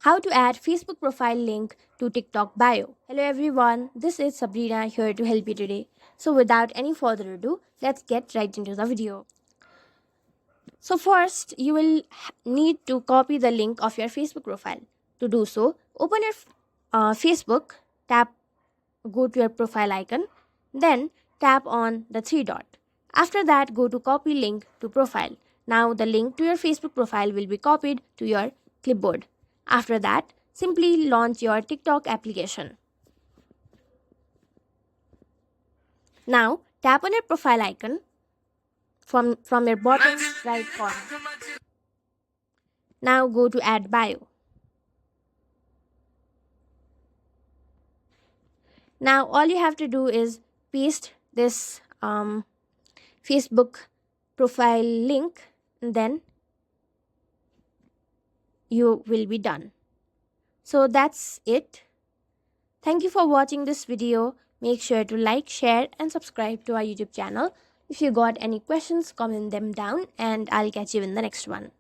How to add Facebook profile link to TikTok bio. Hello everyone, this is Sabrina here to help you today. So without any further ado, let's get right into the video. So first, you will need to copy the link of your Facebook profile. To do so, open your Facebook, go to your profile icon, then tap on the three dot. After that, go to copy link to profile. Now the link to your Facebook profile will be copied to your clipboard. After that, simply launch your TikTok application. Now tap on your profile icon from your bottom right corner. Now go to add bio. Now all you have to do is paste this Facebook profile link, and then you will be done. So that's it. Thank you for watching this video. Make sure to like, share and subscribe to our YouTube channel. If you got any questions, comment them down and I'll catch you in the next one.